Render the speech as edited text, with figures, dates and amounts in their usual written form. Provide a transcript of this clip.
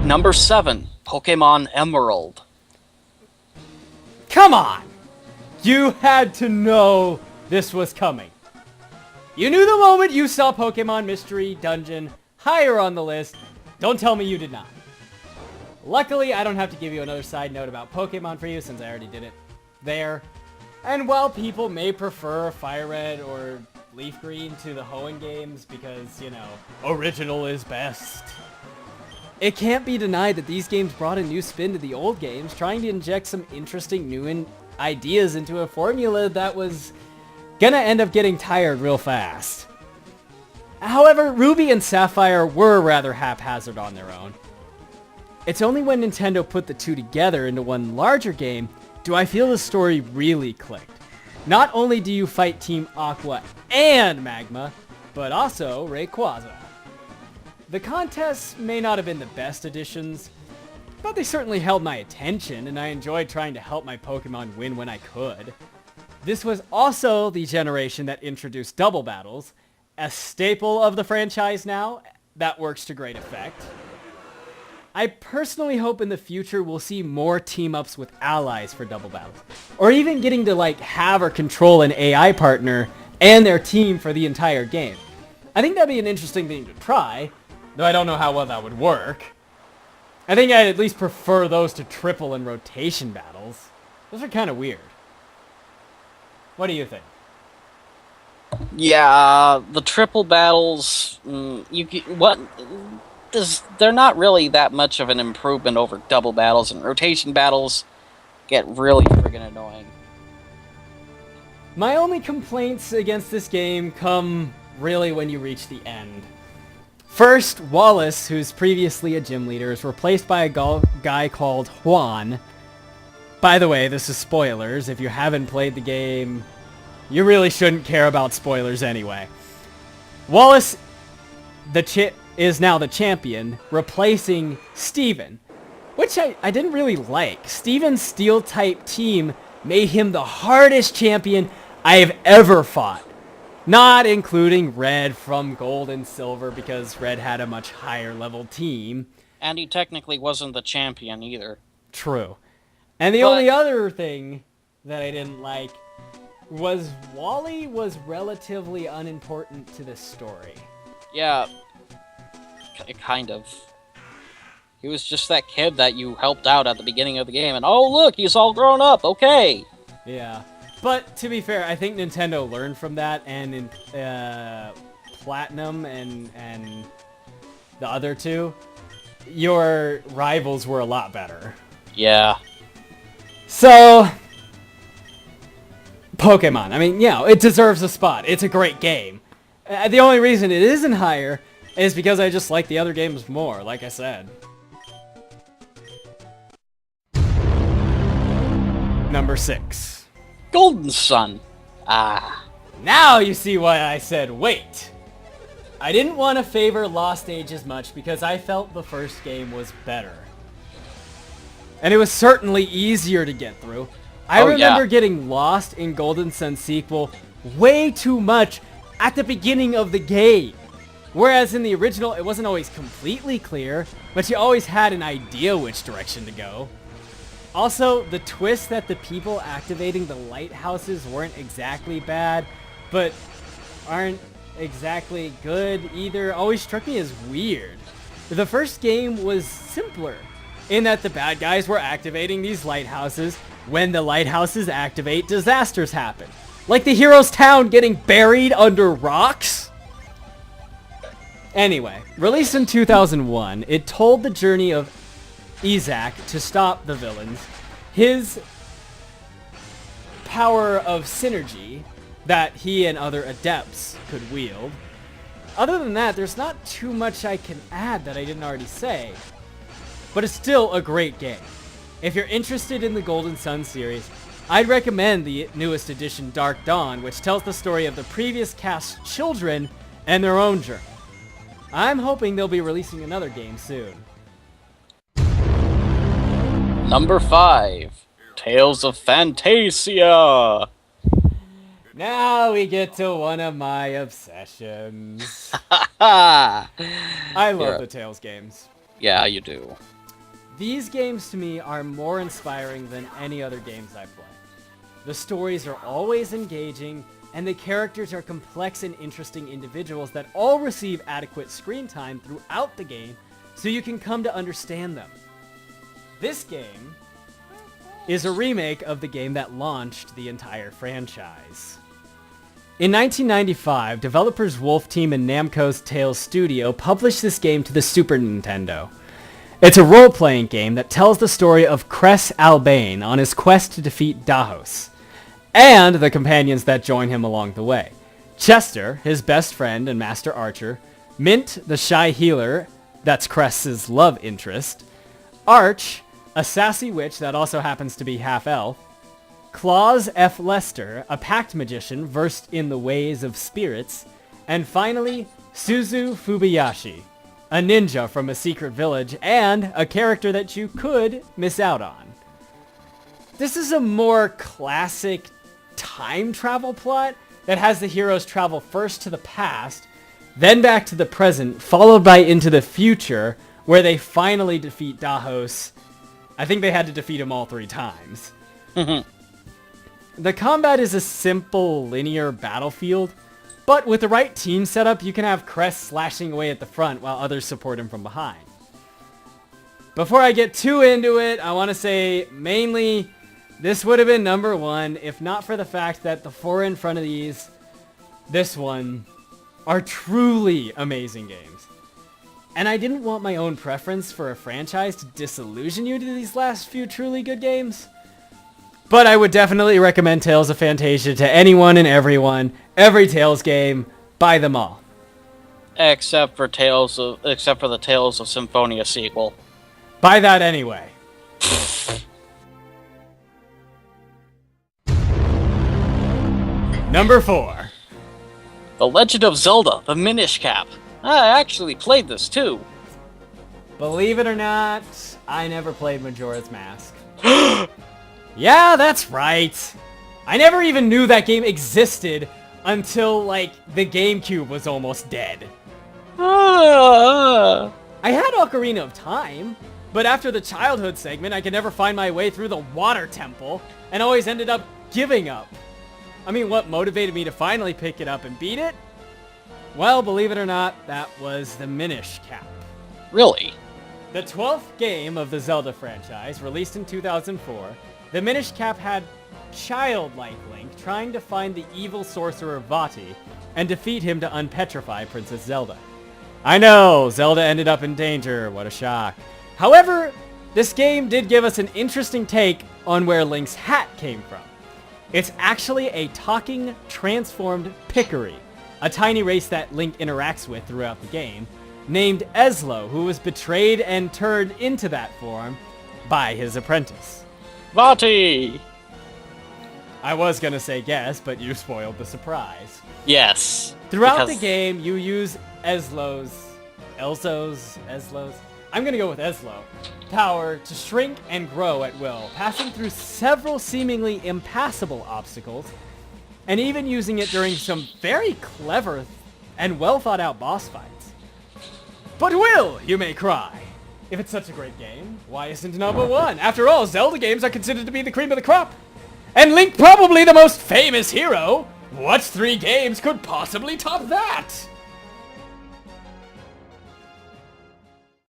Number 7, Pokemon Emerald. Come on! You had to know this was coming. You knew the moment you saw Pokemon Mystery Dungeon higher on the list. Don't tell me you did not. Luckily, I don't have to give you another side note about Pokemon for you since I already did it there. And while people may prefer Fire Red or Leaf Green to the Hoenn games because, you know, original is best, it can't be denied that these games brought a new spin to the old games, trying to inject some interesting new ideas into a formula that was gonna end up getting tired real fast. However, Ruby and Sapphire were rather haphazard on their own. It's only when Nintendo put the two together into one larger game do I feel the story really clicked. Not only do you fight Team Aqua and Magma, but also Rayquaza. The contests may not have been the best additions, but they certainly held my attention, and I enjoyed trying to help my Pokemon win when I could. This was also the generation that introduced double battles, a staple of the franchise now that works to great effect. I personally hope in the future we'll see more team-ups with allies for double battles, or even getting to like have or control an AI partner and their team for the entire game. I think that'd be an interesting thing to try, though I don't know how well that would work. I think I'd at least prefer those to triple and rotation battles. Those are kind of weird. What do you think? Yeah, the triple battles, they're not really that much of an improvement over double battles, and rotation battles get really friggin' annoying. My only complaints against this game come really when you reach the end. First, Wallace, who's previously a gym leader, is replaced by a guy called Juan. By the way, this is spoilers. If you haven't played the game, you really shouldn't care about spoilers anyway. Wallace, is now the champion, replacing Steven, which I didn't really like. Steven's Steel-type team made him the hardest champion I have ever fought. Not including Red from Gold and Silver, because Red had a much higher level team. And he technically wasn't the champion either. True. And the only other thing that I didn't like was Wally was relatively unimportant to the story. Yeah, kind of. He was just that kid that you helped out at the beginning of the game, and oh look, he's all grown up, okay! Yeah. But, to be fair, I think Nintendo learned from that, and in Platinum and the other two, your rivals were a lot better. Yeah. So, Pokemon. I mean, it deserves a spot. It's a great game. The only reason it isn't higher is because I just like the other games more, like I said. Number 6. Golden Sun. Ah. Now you see why I said wait. I didn't want to favor Lost Age as much because I felt the first game was better. And it was certainly easier to get through. I remember getting lost in Golden Sun sequel way too much at the beginning of the game. Whereas in the original, it wasn't always completely clear, but you always had an idea which direction to go. Also, the twist that the people activating the lighthouses weren't exactly bad, but aren't exactly good either, always struck me as weird. The first game was simpler, in that the bad guys were activating these lighthouses. When the lighthouses activate, disasters happen. Like the hero's town getting buried under rocks? Anyway, released in 2001, it told the journey of Isaac to stop the villains, his power of synergy that he and other adepts could wield. Other than that, there's not too much I can add that I didn't already say, but it's still a great game. If you're interested in the Golden Sun series, I'd recommend the newest edition, Dark Dawn, which tells the story of the previous cast's children and their own journey. I'm hoping they'll be releasing another game soon. Number 5. Tales of Phantasia. Now we get to one of my obsessions. I I love the Tales games. Yeah, you do. These games to me are more inspiring than any other games I play. The stories are always engaging, and the characters are complex and interesting individuals that all receive adequate screen time throughout the game so you can come to understand them. This game is a remake of the game that launched the entire franchise. In 1995, developers Wolf Team and Namco's Tales Studio published this game to the Super Nintendo. It's a role-playing game that tells the story of Cress Albane on his quest to defeat Dahos, and the companions that join him along the way. Chester, his best friend and master archer, Mint, the shy healer, that's Cress's love interest, Arch, a sassy witch that also happens to be half-elf, Claus F. Lester, a pact magician versed in the ways of spirits, and finally, Suzu Fubayashi, a ninja from a secret village, and a character that you could miss out on. This is a more classic time travel plot that has the heroes travel first to the past, then back to the present, followed by into the future, where they finally defeat Dahos. I think they had to defeat him all 3 times. The combat is a simple, linear battlefield, but with the right team setup, you can have Cress slashing away at the front while others support him from behind. Before I get too into it, I want to say, mainly, this would have been number 1, if not for the fact that the 4 in front of these, this one, are truly amazing games. And I didn't want my own preference for a franchise to disillusion you to these last few truly good games. But I would definitely recommend Tales of Phantasia to anyone and everyone. Every Tales game, buy them all. Except for the Tales of Symphonia sequel. Buy that anyway. Number 4. The Legend of Zelda, the Minish Cap. I actually played this too. Believe it or not, I never played Majora's Mask. Yeah, that's right. I never even knew that game existed until, like, the GameCube was almost dead. I had Ocarina of Time, but after the childhood segment, I could never find my way through the Water Temple, and always ended up giving up. I mean, what motivated me to finally pick it up and beat it? Well, believe it or not, that was the Minish Cap. Really? The 12th game of the Zelda franchise, released in 2004, the Minish Cap had childlike Link trying to find the evil sorcerer Vati and defeat him to unpetrify Princess Zelda. I know, Zelda ended up in danger, what a shock. However, this game did give us an interesting take on where Link's hat came from. It's actually a talking, transformed Pickery, a tiny race that Link interacts with throughout the game, named Eslo, who was betrayed and turned into that form by his apprentice. Vati! I was gonna say guess, but you spoiled the surprise. Yes. Throughout the game, you use Eslo's, I'm gonna go with Eslo, power to shrink and grow at will, passing through several seemingly impassable obstacles, and even using it during some very clever and well thought out boss fights. But will, you may cry. If it's such a great game, why isn't it number 1? After all, Zelda games are considered to be the cream of the crop. And Link probably the most famous hero. What 3 games could possibly top that?